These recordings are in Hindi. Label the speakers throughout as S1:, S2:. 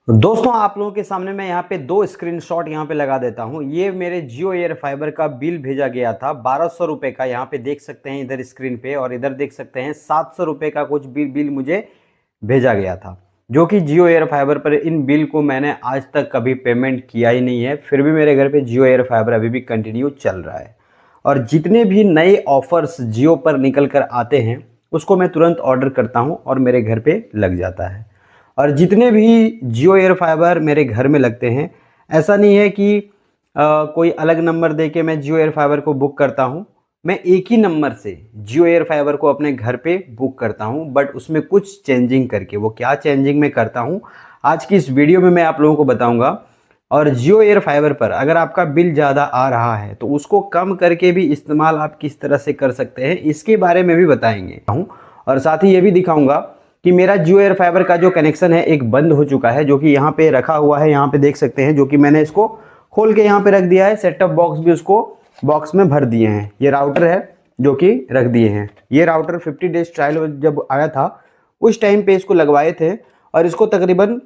S1: दोस्तों आप लोगों के सामने मैं यहाँ पे दो स्क्रीनशॉट यहाँ पे लगा देता हूँ। ये मेरे जियो एयर फाइबर का बिल भेजा गया था 1200 रुपये का। यहाँ पे देख सकते हैं इधर स्क्रीन पे, और इधर देख सकते हैं 700 रुपये का कुछ बिल मुझे भेजा गया था, जो कि जियो एयर फाइबर पर। इन बिल को मैंने आज तक कभी पेमेंट किया ही नहीं है, फिर भी मेरे घर पे जियो एयर फाइबर अभी भी कंटिन्यू चल रहा है। और जितने भी नए ऑफर्स जियो पर निकल कर आते हैं उसको मैं तुरंत ऑर्डर करता हूँ और मेरे घर पे लग जाता है। और जितने भी जियो एयर फाइबर मेरे घर में लगते हैं, ऐसा नहीं है कि कोई अलग नंबर दे के मैं जियो एयर फाइबर को बुक करता हूँ। मैं एक ही नंबर से जियो एयर फाइबर को अपने घर पे बुक करता हूँ, बट उसमें कुछ चेंजिंग करके। वो क्या चेंजिंग मैं करता हूँ आज की इस वीडियो में मैं आप लोगों को बताऊंगा। और जियो एयर फाइबर पर अगर आपका बिल ज़्यादा आ रहा है तो उसको कम करके भी इस्तेमाल आप किस तरह से कर सकते हैं, इसके बारे में भी बताएंगे। और साथ ही ये भी दिखाऊंगा कि मेरा जियो एयर फाइबर का जो कनेक्शन है एक बंद हो चुका है, जो कि यहाँ पे रखा हुआ है। यहाँ पे देख सकते हैं, जो कि मैंने इसको खोल के यहाँ पे रख दिया है। सेटअप बॉक्स भी उसको बॉक्स में भर दिए हैं। ये राउटर है जो कि रख दिए हैं। ये राउटर 50 डेज ट्रायल जब आया था उस टाइम पे इसको लगवाए थे, और इसको तकरीबन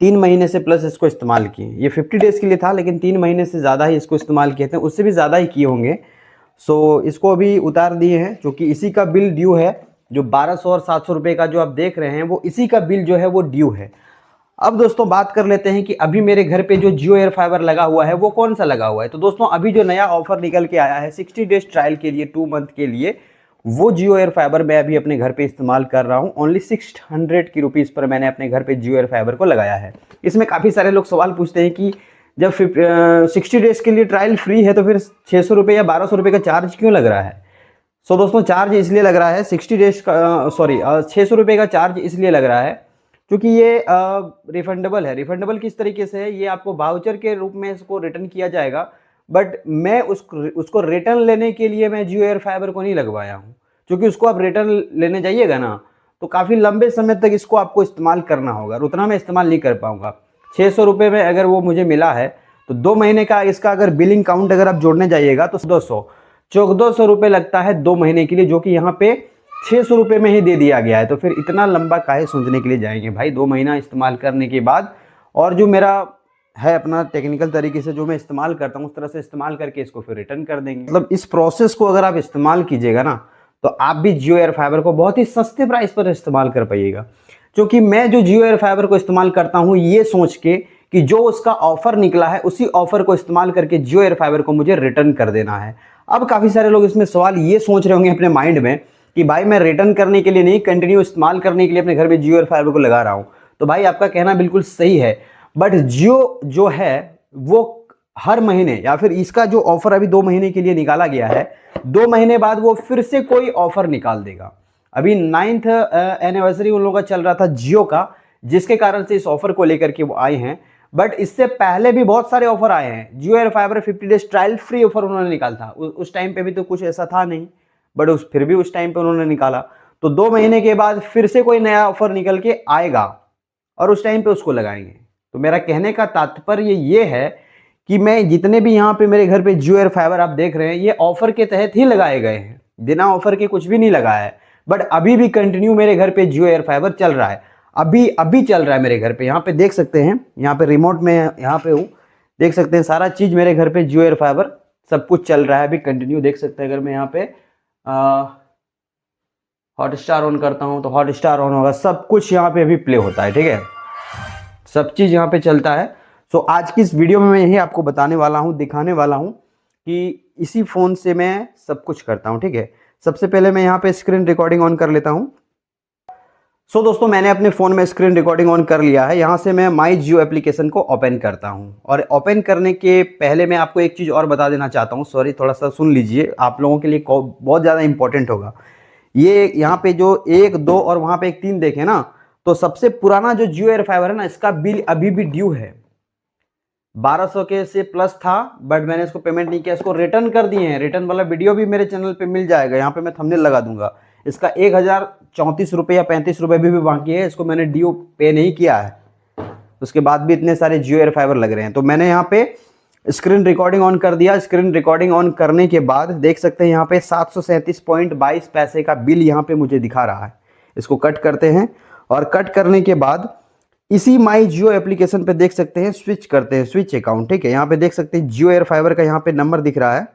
S1: 3 महीने से प्लस इसको इस्तेमाल किए। ये 50 डेज़ के लिए था, लेकिन 3 महीने से ज़्यादा ही इसको इस्तेमाल किए थे, उससे भी ज़्यादा ही किए होंगे। सो इसको अभी उतार दिए हैं, क्योंकि इसी का बिल ड्यू है। जो 1200 और 700 रुपये का जो आप देख रहे हैं वो इसी का बिल जो है वो ड्यू है। अब दोस्तों बात कर लेते हैं कि अभी मेरे घर पे जो जियो एयर फाइबर लगा हुआ है वो कौन सा लगा हुआ है। तो दोस्तों अभी जो नया ऑफर निकल के आया है 60 डेज ट्रायल के लिए, 2 मंथ के लिए, वो जियो एयर फाइबर मैं अभी अपने घर पे इस्तेमाल कर रहा हूँ। ओनली 600 की रुपीज़ पर मैंने अपने घर पे जियो एयर फाइबर को लगाया है। इसमें काफ़ी सारे लोग सवाल पूछते हैं कि जब 60 डेज़ के लिए ट्रायल फ्री है तो फिर 600 रुपये या 1200 रुपये का चार्ज क्यों लग रहा है। सो दोस्तों चार्ज इसलिए लग रहा है 60 डेज का, सॉरी 600 रुपये का चार्ज इसलिए लग रहा है क्योंकि ये रिफंडेबल है। रिफंडेबल किस तरीके से है, ये आपको वाउचर के रूप में इसको रिटर्न किया जाएगा, बट मैं उसको रिटर्न लेने के लिए मैं जियो एयर फाइबर को नहीं लगवाया हूँ। क्योंकि उसको आप रिटर्न लेने जाइएगा ना तो काफ़ी लंबे समय तक इसको आपको इस्तेमाल करना होगा, और उतना मैं इस्तेमाल नहीं कर पाऊँगा। 600 रुपये में अगर वो मुझे मिला है तो 2 महीने का इसका अगर बिलिंग काउंट अगर आप जोड़ने जाइएगा तो 1400 रुपये लगता है 2 महीने के लिए, जो कि यहाँ पे 600 रुपये में ही दे दिया गया है। तो फिर इतना लंबा काहे सोचने के लिए जाएंगे भाई। 2 महीना इस्तेमाल करने के बाद, और जो मेरा है अपना टेक्निकल तरीके से जो मैं इस्तेमाल करता हूँ उस तरह से इस्तेमाल करके इसको फिर रिटर्न कर देंगे। मतलब इस प्रोसेस को अगर आप इस्तेमाल कीजिएगा ना तो आप भी जियो एयर फाइबर को बहुत ही सस्ते प्राइस पर इस्तेमाल कर पाइएगा। क्योंकि मैं जो जियो एयर फाइबर को इस्तेमाल करता हूँ ये सोच के कि जो उसका ऑफर निकला है उसी ऑफर को इस्तेमाल करके जियो एयर फाइबर को मुझे रिटर्न कर देना है। अब काफ़ी सारे लोग इसमें सवाल ये सोच रहे होंगे अपने माइंड में कि भाई मैं रिटर्न करने के लिए नहीं, कंटिन्यू इस्तेमाल करने के लिए अपने घर में जियो एयर फाइबर को लगा रहा हूँ। तो भाई आपका कहना बिल्कुल सही है, बट जियो जो है वो हर महीने, या फिर इसका जो ऑफर अभी 2 महीने के लिए निकाला गया है, 2 महीने बाद वो फिर से कोई ऑफर निकाल देगा। अभी 9th एनिवर्सरी उन लोगों का चल रहा था जियो का, जिसके कारण से इस ऑफर को लेकर के वो आए हैं। बट इससे पहले भी बहुत सारे ऑफर आए हैं। Jio air fibre 50 days trial free offer उन्होंने निकाला था। उस टाइम पे भी तो कुछ ऐसा था नहीं, बट फिर भी उस टाइम पे उन्होंने निकाला। तो 2 महीने के बाद फिर से कोई नया ऑफर निकल के आएगा और उस टाइम पे उसको लगाएंगे। तो मेरा कहने का तात्पर्य ये है कि मैं जितने भी यहाँ पे मेरे घर पे जियो एयर फाइबर आप देख रहे हैं ये ऑफर के तहत ही लगाए गए हैं, बिना ऑफर के कुछ भी नहीं लगाया है। बट अभी भी कंटिन्यू मेरे घर पे जियो एयर फाइबर चल रहा है। अभी चल रहा है मेरे घर पे। यहाँ पे देख सकते हैं, यहाँ पे रिमोट में यहाँ पे हूँ, देख सकते हैं सारा चीज़ मेरे घर पे जियो एयर फाइबर सब कुछ चल रहा है अभी कंटिन्यू। देख सकते हैं अगर मैं यहाँ पे हॉटस्टार ऑन करता हूँ तो हॉटस्टार ऑन होगा, सब कुछ यहाँ पे अभी प्ले होता है। ठीक है, सब चीज़ यहाँ पे चलता है। सो आज की इस वीडियो में मैं यही आपको बताने वाला हूँ, दिखाने वाला हूँ कि इसी फ़ोन से मैं सब कुछ करता हूँ। ठीक है, सबसे पहले मैं यहाँ पे स्क्रीन रिकॉर्डिंग ऑन कर लेता हूँ। सो दोस्तों मैंने अपने फ़ोन में स्क्रीन रिकॉर्डिंग ऑन कर लिया है। यहाँ से मैं माई जियो एप्लीकेशन को ओपन करता हूँ, और ओपन करने के पहले मैं आपको एक चीज़ और बता देना चाहता हूँ। सॉरी, थोड़ा सा सुन लीजिए, आप लोगों के लिए बहुत ज़्यादा इंपॉर्टेंट होगा। ये यहाँ पे जो 1, 2 और वहाँ पे एक 3 देखें ना, तो सबसे पुराना जो जियो एयर फाइबर है ना, इसका बिल अभी भी ड्यू है। 1200 के से प्लस था, बट मैंने इसको पेमेंट नहीं किया, इसको रिटर्न कर दिए हैं। रिटर्न वाला वीडियो भी मेरे चैनल पे मिल जाएगा, यहाँ पे मैं थंबनेल लगा दूंगा। इसका 1034 रुपये या 35 रुपये भी बाकी है, इसको मैंने ड्यू पे नहीं किया है। उसके बाद भी इतने सारे जियो एयर फाइबर लग रहे हैं। तो मैंने यहाँ पे स्क्रीन रिकॉर्डिंग ऑन कर दिया। स्क्रीन रिकॉर्डिंग ऑन करने के बाद देख सकते हैं यहाँ पे 737.22 पैसे का बिल यहाँ पे मुझे दिखा रहा है। इसको कट करते हैं, और कट करने के बाद इसी माई जियो एप्लीकेशन पे देख सकते हैं, स्विच करते हैं, स्विच अकाउंट, ठीक है। यहाँ पे देख सकते हैं जियो एयर फाइबर का यहाँ पे नंबर दिख रहा है,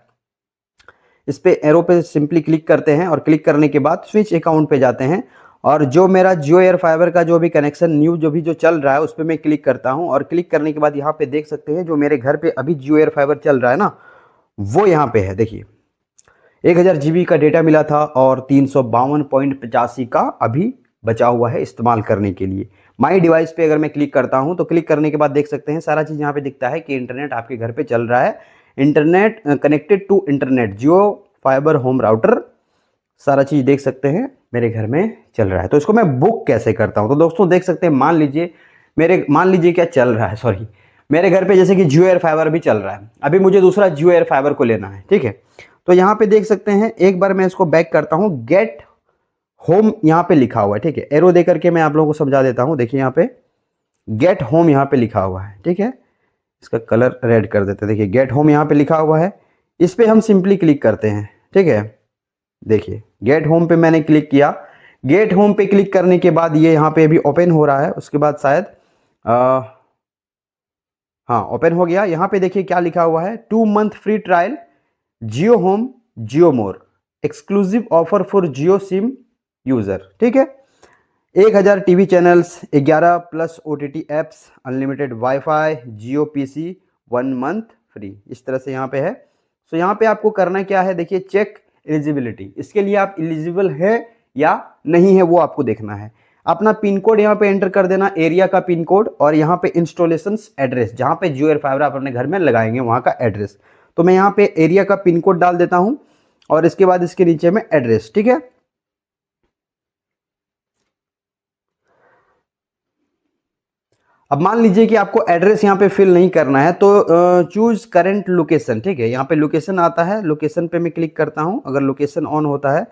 S1: इस पे एरो पे सिंपली क्लिक करते हैं और क्लिक करने के बाद स्विच अकाउंट पे जाते हैं और जो मेरा जियो एयर फाइबर का जो भी कनेक्शन न्यू जो चल रहा है उस पर मैं क्लिक करता हूँ और क्लिक करने के बाद यहाँ पे देख सकते हैं जो मेरे घर पे अभी जियो एयर फाइबर चल रहा है ना, वो यहाँ पे है। देखिए 1000 GB का डेटा मिला था और 352.85 का अभी बचा हुआ है इस्तेमाल करने के लिए। माई डिवाइस पे अगर मैं क्लिक करता हूँ तो क्लिक करने के बाद देख सकते हैं सारा चीज़ यहाँ पे दिखता है कि इंटरनेट आपके घर पे चल रहा है, internet connected to internet Jio fibre home router, सारा चीज़ देख सकते हैं मेरे घर में चल रहा है। तो इसको मैं बुक कैसे करता हूँ, तो दोस्तों देख सकते हैं मान लीजिए क्या चल रहा है, सॉरी, मेरे घर पे जैसे कि जियो एयर फाइबर भी चल रहा है, अभी मुझे दूसरा जियो एयर फाइबर को लेना है, ठीक है। तो यहाँ पे देख सकते हैं, एक बार मैं इसको बैक करता हूँ, गेट होम यहाँ पे लिखा हुआ है, ठीक है। एरो दे करके मैं आप लोगों को समझा देता हूँ। देखिए यहाँ पे गेट होम यहाँ पे लिखा हुआ है, ठीक है। इसका कलर रेड कर देते हैं। देखिए गेट होम यहाँ पे लिखा हुआ है, इस पे हम सिंपली क्लिक करते हैं, ठीक है। देखिए गेट होम पे मैंने क्लिक किया, गेट होम पे क्लिक करने के बाद ये यहाँ पे अभी ओपन हो रहा है, उसके बाद शायद हाँ ओपन हो गया। यहाँ पे देखिए क्या लिखा हुआ है, 2 month free trial Jio home Jio more exclusive offer for Jio SIM user, ठीक है। 1000 TV channels, 11 plus OTT apps, unlimited WiFi, Jio PC 1 month free, इस तरह से यहाँ पे है। तो यहाँ पे आपको करना क्या है, देखिए चेक एलिजिबिलिटी, इसके लिए आप एलिजिबल है या नहीं है वो आपको देखना है। अपना पिन कोड यहाँ पे एंटर कर देना, एरिया का पिन कोड, और यहाँ पे इंस्टॉलेशन एड्रेस, जहाँ पे जियो एयर फाइबर आप अपने घर में लगाएंगे वहाँ का एड्रेस। तो मैं यहाँ पे एरिया का पिन कोड डाल देता हूँ और इसके बाद इसके नीचे में एड्रेस, ठीक है। अब मान लीजिए कि आपको एड्रेस यहाँ पे फिल नहीं करना है तो चूज करेंट लोकेशन, ठीक है। यहाँ पे लोकेशन आता है, लोकेशन पे मैं क्लिक करता हूँ, अगर लोकेशन ऑन होता है,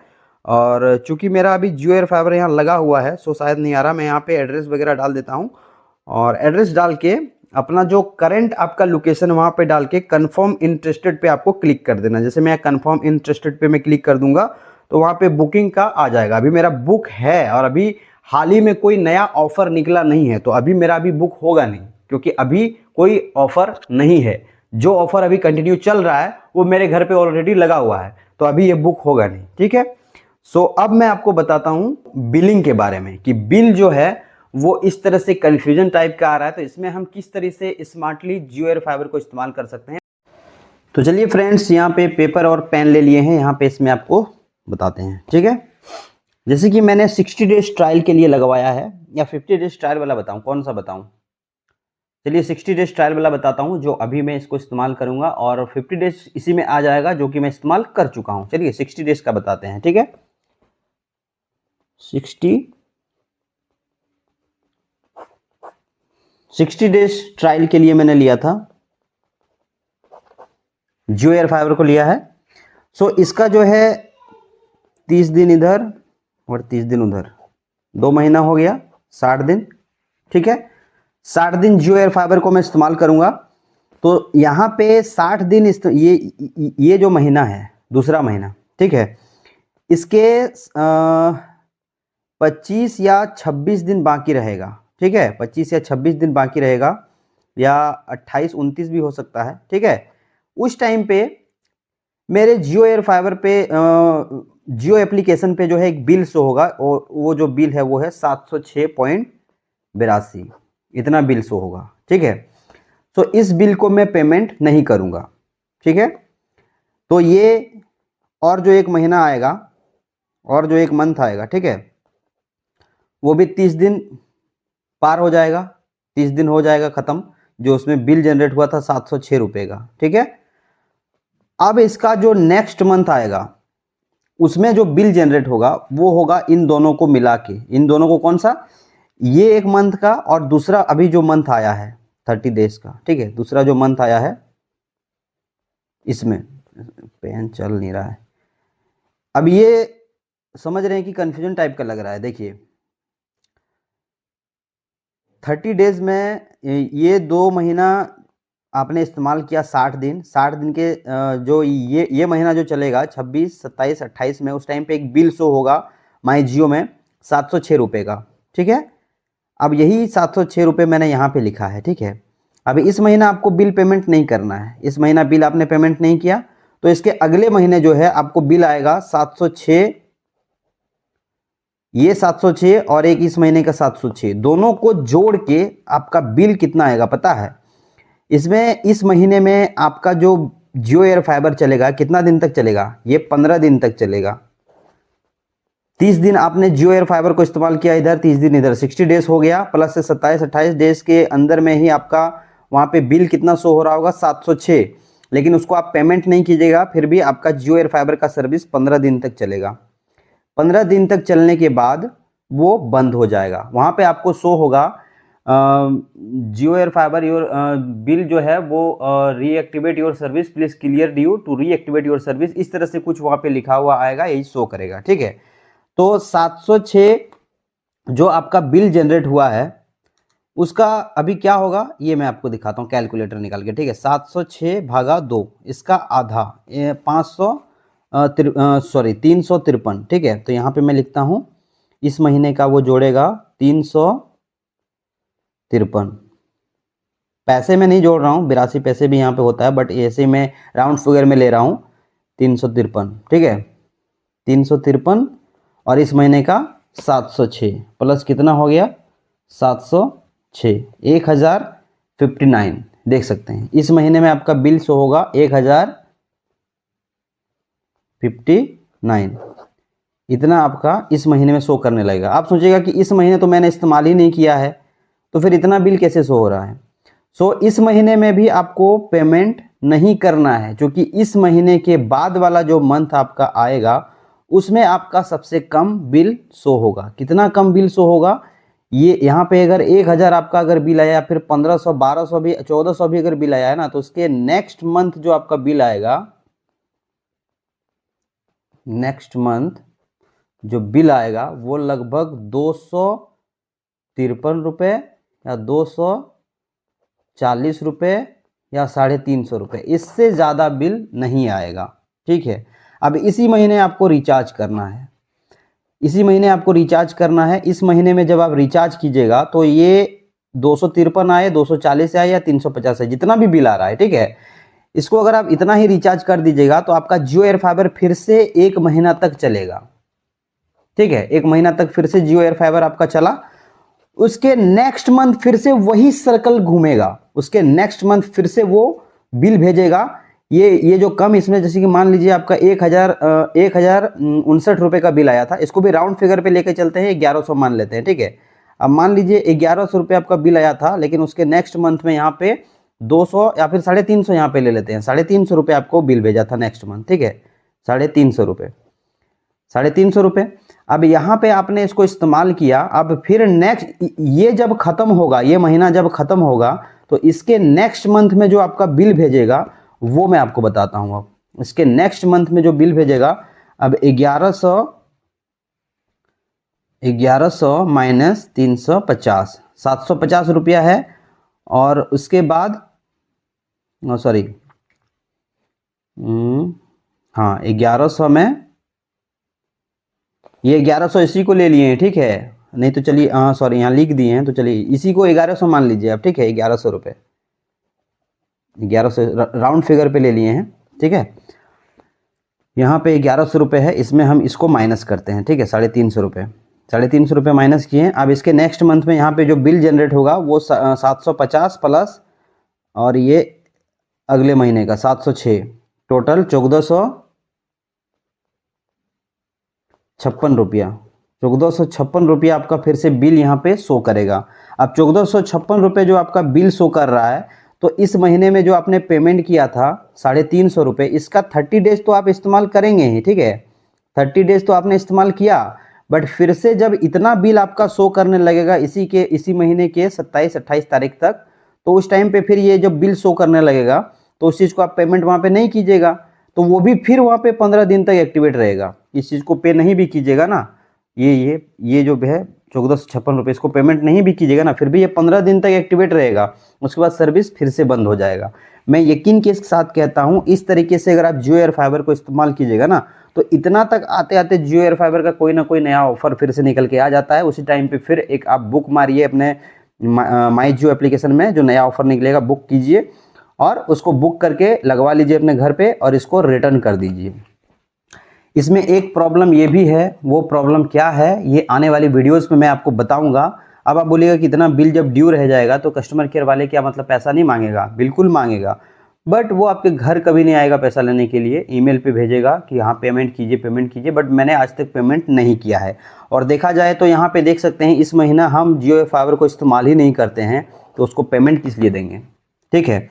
S1: और चूंकि मेरा अभी जियो एयर फाइबर यहाँ लगा हुआ है सो शायद नहीं आ रहा, मैं यहाँ पे एड्रेस वगैरह डाल देता हूँ और एड्रेस डाल के अपना जो करंट आपका लोकेशन वहाँ पे डाल के कन्फर्म इंटरेस्टेड पे आपको क्लिक कर देना। जैसे मैं कन्फर्म इंटरेस्टेड पे मैं क्लिक कर दूंगा तो वहाँ पे बुकिंग का आ जाएगा। अभी मेरा बुक है और अभी हाल ही में कोई नया ऑफर निकला नहीं है, तो अभी मेरा अभी बुक होगा नहीं, क्योंकि अभी कोई ऑफर नहीं है। जो ऑफर अभी कंटिन्यू चल रहा है वो मेरे घर पे ऑलरेडी लगा हुआ है, तो अभी ये बुक होगा नहीं, ठीक है। सो अब मैं आपको बताता हूं बिलिंग के बारे में कि बिल जो है वो इस तरह से कंफ्यूजन टाइप का आ रहा है, तो इसमें हम किस तरह से स्मार्टली जियो एयर फाइबर को इस्तेमाल कर सकते हैं। तो चलिए फ्रेंड्स, यहाँ पे पेपर और पेन ले लिए हैं, यहाँ पे इसमें आपको बताते हैं, ठीक है। जैसे कि मैंने 60 डेज ट्रायल के लिए लगवाया है, या 50 डेज ट्रायल वाला बताऊं, कौन सा बताऊं? चलिए 60 डेज ट्रायल वाला बताता हूं जो अभी मैं इसको इस्तेमाल करूंगा, और 50 डेज इसी में आ जाएगा जो कि मैं इस्तेमाल कर चुका हूं। चलिए 60 डेज का बताते हैं, ठीक है। 60 डेज ट्रायल के लिए मैंने लिया था, जियो एयर फाइबर को लिया है। सो इसका जो है 30 दिन इधर और 30 दिन उधर, 2 महीना हो गया, 60 दिन, ठीक है। 60 दिन जियो एयर फाइबर को मैं इस्तेमाल करूंगा, तो यहाँ पे 60 दिन ये जो महीना है, दूसरा महीना, ठीक है, इसके 25 या 26 दिन बाकी रहेगा, ठीक है। 25 या 26 दिन बाकी रहेगा, या 28-29 भी हो सकता है, ठीक है। उस टाइम पे मेरे जियो एयर फाइबर पे जियो एप्लीकेशन पे जो है एक बिल शो होगा, और वो जो बिल है वो है 706.82, इतना बिल शो होगा, ठीक है। तो इस बिल को मैं पेमेंट नहीं करूंगा, ठीक है। तो ये और जो एक महीना आएगा और जो एक मंथ आएगा, ठीक है, वो भी 30 दिन पार हो जाएगा, 30 दिन हो जाएगा खत्म, जो उसमें बिल जनरेट हुआ था 706 रुपये का, ठीक है। अब इसका जो नेक्स्ट मंथ आएगा उसमें जो बिल जनरेट होगा वो होगा इन दोनों को मिला के, इन दोनों को, कौन सा, ये एक मंथ का और दूसरा अभी जो मंथ आया है 30 डेज का, ठीक है, दूसरा जो मंथ आया है, इसमें पेन चल नहीं रहा है। अब ये समझ रहे हैं कि कंफ्यूजन टाइप का लग रहा है। देखिए 30 डेज में ये 2 महीना आपने इस्तेमाल किया, 60 दिन, 60 दिन के जो ये महीना जो चलेगा 26, 27, 28 में, उस टाइम पे एक बिल शो होगा माई जियो में 706 रुपये का, ठीक है। अब यही 706 रुपये मैंने यहाँ पे लिखा है, ठीक है। अभी इस महीना आपको बिल पेमेंट नहीं करना है, इस महीना बिल आपने पेमेंट नहीं किया, तो इसके अगले महीने जो है आपको बिल आएगा 706, ये 706 और एक इस महीने का 706, दोनों को जोड़ के आपका बिल कितना आएगा पता है? इसमें इस महीने में आपका जो जियो एयर फाइबर चलेगा कितना दिन तक चलेगा? ये 15 दिन तक चलेगा। 30 दिन आपने जियो एयर फाइबर को इस्तेमाल किया इधर, 30 दिन इधर, 60 डेज हो गया, प्लस से 27-28 डेज के अंदर में ही आपका वहाँ पे बिल कितना शो हो रहा होगा? 706। लेकिन उसको आप पेमेंट नहीं कीजिएगा, फिर भी आपका जियो एयर फाइबर का सर्विस 15 दिन तक चलेगा। 15 दिन तक चलने के बाद वो बंद हो जाएगा। वहाँ पे आपको शो होगा Jio air fibre your bill जो है वो reactivate your service, please clear due to reactivate your service, इस तरह से कुछ वहाँ पे लिखा हुआ आएगा, यही शो करेगा, ठीक है। तो 706 जो आपका बिल जनरेट हुआ है उसका अभी क्या होगा ये मैं आपको दिखाता हूँ कैलकुलेटर निकाल के, ठीक है। 706 भागा 2, इसका आधा 353, ठीक है। तो यहाँ पे मैं लिखता हूँ इस महीने का वो जोड़ेगा 353, पैसे में नहीं जोड़ रहा हूँ, 82 पैसे भी यहाँ पे होता है, बट ऐसे मैं राउंड फिगर में ले रहा हूँ 353, ठीक है। 353 और इस महीने का 706 प्लस कितना हो गया? 706, 1059, देख सकते हैं इस महीने में आपका बिल शो होगा 1059, इतना आपका इस महीने में शो करने लगेगा। आप सोचिएगा कि इस महीने तो मैंने इस्तेमाल ही नहीं किया है, तो फिर इतना बिल कैसे शो हो रहा है? सो इस महीने में भी आपको पेमेंट नहीं करना है, क्योंकि इस महीने के बाद वाला जो मंथ आपका आएगा उसमें आपका सबसे कम बिल शो होगा। कितना कम बिल शो होगा? ये यहाँ पे अगर 1000 आपका अगर बिल आया, फिर 1500, 1200 भी, 1400 भी अगर बिल आया है ना, तो उसके नेक्स्ट मंथ जो आपका बिल आएगा, नेक्स्ट मंथ जो बिल आएगा वो लगभग 253 रुपये या 240 रुपये या 350 रुपये, इससे ज़्यादा बिल नहीं आएगा, ठीक है। अब इसी महीने आपको रिचार्ज करना है, इसी महीने आपको रिचार्ज करना है। इस महीने में जब आप रिचार्ज कीजिएगा तो ये 253 आए, 240 आए या 350 आए, जितना भी बिल आ रहा है, ठीक है, इसको अगर आप इतना ही रिचार्ज कर दीजिएगा तो आपका जियो एयर फाइबर फिर से 1 महीना तक चलेगा, ठीक है। 1 महीना तक फिर से जियो एयर फाइबर आपका चला, उसके नेक्स्ट मंथ फिर से वही सर्कल घूमेगा, उसके नेक्स्ट मंथ फिर से वो बिल भेजेगा। ये जो कम इसमें, जैसे कि मान लीजिए आपका 1059 रुपये का बिल आया था, इसको भी राउंड फिगर पे लेके चलते हैं, 1100 मान लेते हैं, ठीक है। अब मान लीजिए 1100 रुपये आपका बिल आया था, लेकिन उसके नेक्स्ट मंथ में यहाँ पे 200 या फिर 350 यहाँ पे ले लेते हैं, 350 रुपये आपको बिल भेजा था नेक्स्ट मंथ, ठीक है, 350 रुपये, 350 रुपये। अब यहाँ पे आपने इसको इस्तेमाल किया, अब फिर नेक्स्ट ये जब खत्म होगा, ये महीना जब खत्म होगा, तो इसके नेक्स्ट मंथ में जो आपका बिल भेजेगा वो मैं आपको बताता हूँ। अब इसके नेक्स्ट मंथ में जो बिल भेजेगा, अब 1100 माइनस 350, 750 रुपया है। और उसके बाद सॉरी, हाँ 1100 में, ये 1100 इसी को ले लिए हैं, ठीक है, नहीं तो चलिए, हाँ सॉरी यहाँ लिख दिए हैं, तो चलिए इसी को 1100 मान लीजिए आप, ठीक है। 1100 रुपये, 1100 राउंड फिगर पे ले लिए हैं, ठीक है। यहाँ पे 1100 रुपये है, इसमें हम इसको माइनस करते हैं, ठीक है, 350 रुपये, 350 रुपये माइनस किए। अब इसके नेक्स्ट मंथ में यहाँ पे जो बिल जनरेट होगा वो 750 प्लस, और ये अगले महीने का 706, टोटल 1456 रुपया, 1456 रुपया आपका फिर से बिल यहाँ पे शो करेगा। अब 1456 रुपये जो आपका बिल शो कर रहा है, तो इस महीने में जो आपने पेमेंट किया था 350 रुपये, इसका 30 डेज तो आप इस्तेमाल करेंगे ही, ठीक है, 30 डेज तो आपने इस्तेमाल किया, बट फिर से जब इतना बिल आपका शो करने लगेगा इसी महीने के 27-28 तारीख तक, तो उस टाइम पे फिर ये जब बिल शो करने लगेगा तो उस चीज़ को आप पेमेंट वहाँ पे नहीं कीजिएगा, तो वो भी फिर वहाँ पे 15 दिन तक एक्टिवेट रहेगा। इस चीज़ को पे नहीं भी कीजिएगा ना, ये जो है 1456 रुपये, इसको पेमेंट नहीं भी कीजिएगा ना, फिर भी ये 15 दिन तक एक्टिवेट रहेगा, उसके बाद सर्विस फिर से बंद हो जाएगा। मैं यकीन के साथ कहता हूँ, इस तरीके से अगर आप जियो एयर फाइबर को इस्तेमाल कीजिएगा ना, तो इतना तक आते आते जियो एयर फाइबर का कोई ना कोई नया ऑफर फिर से निकल के आ जाता है। उसी टाइम पे फिर एक आप बुक मारिए अपने माई जियो एप्लीकेशन में, जो नया ऑफर निकलेगा बुक कीजिए और उसको बुक करके लगवा लीजिए अपने घर पे और इसको रिटर्न कर दीजिए। इसमें एक प्रॉब्लम ये भी है, वो प्रॉब्लम क्या है ये आने वाली वीडियोस में मैं आपको बताऊंगा। अब आप बोलिएगा कि इतना बिल जब ड्यू रह जाएगा तो कस्टमर केयर वाले क्या मतलब पैसा नहीं मांगेगा? बिल्कुल मांगेगा, बट वो आपके घर कभी नहीं आएगा पैसा लेने के लिए, ईमेल पे भेजेगा कि हाँ पेमेंट कीजिए। बट मैंने आज तक पेमेंट नहीं किया है। और देखा जाए तो यहाँ पे देख सकते हैं इस महीना हम जियो फाइबर को इस्तेमाल ही नहीं करते हैं, तो उसको पेमेंट किस लिए देंगे? ठीक है,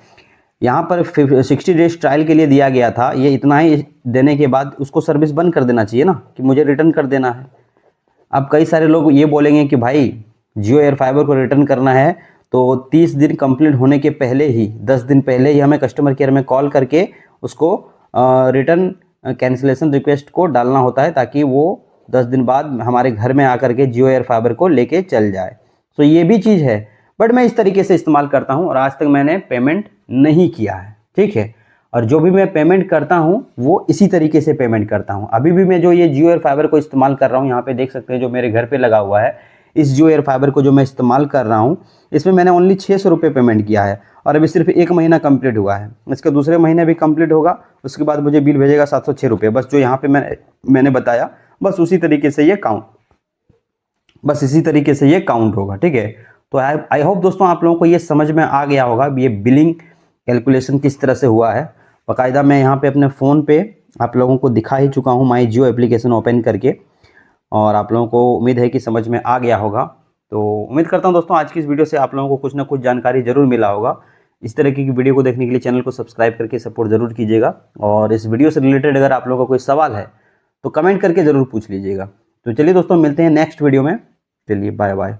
S1: यहाँ पर 60 डेज ट्रायल के लिए दिया गया था, ये इतना ही देने के बाद उसको सर्विस बंद कर देना चाहिए ना, कि मुझे रिटर्न कर देना है। अब कई सारे लोग ये बोलेंगे कि भाई जियो एयर फाइबर को रिटर्न करना है तो 30 दिन कंप्लीट होने के पहले ही, 10 दिन पहले ही हमें कस्टमर केयर में कॉल करके उसको रिटर्न कैंसिलेशन रिक्वेस्ट को डालना होता है, ताकि वो 10 दिन बाद हमारे घर में आकर के जियो एयर फाइबर को लेके चल जाए। तो ये भी चीज़ है, बट मैं इस तरीके से इस्तेमाल करता हूँ और आज तक मैंने पेमेंट नहीं किया है। ठीक है, और जो भी मैं पेमेंट करता हूँ वो इसी तरीके से पेमेंट करता हूँ। अभी भी मैं जो ये जियो एयर फाइबर को इस्तेमाल कर रहा हूँ, यहाँ पे देख सकते हैं जो मेरे घर पे लगा हुआ है, इस जियो एयर फाइबर को जो मैं इस्तेमाल कर रहा हूँ, इसमें मैंने ओनली 600 रुपये पेमेंट किया है और अभी सिर्फ 1 महीना कंप्लीट हुआ है। इसका दूसरे महीने भी कंप्लीट होगा, उसके बाद मुझे बिल भेजेगा 706 रुपये, बस जो यहाँ पे मैंने बताया, बस उसी तरीके से ये इसी तरीके से ये काउंट होगा। ठीक है, तो आई होप दोस्तों आप लोगों को ये समझ में आ गया होगा ये बिलिंग कैलकुलेशन किस तरह से हुआ है। बाकायदा मैं यहाँ पे अपने फ़ोन पे आप लोगों को दिखा ही चुका हूँ माई जियो एप्लीकेशन ओपन करके, और आप लोगों को उम्मीद है कि समझ में आ गया होगा। तो उम्मीद करता हूँ दोस्तों आज की इस वीडियो से आप लोगों को कुछ ना कुछ जानकारी ज़रूर मिला होगा। इस तरह की वीडियो को देखने के लिए चैनल को सब्सक्राइब करके सपोर्ट ज़रूर कीजिएगा, और इस वीडियो से रिलेटेड अगर आप लोगों का कोई सवाल है तो कमेंट करके ज़रूर पूछ लीजिएगा। तो चलिए दोस्तों मिलते हैं नेक्स्ट वीडियो में, चलिए बाय बाय।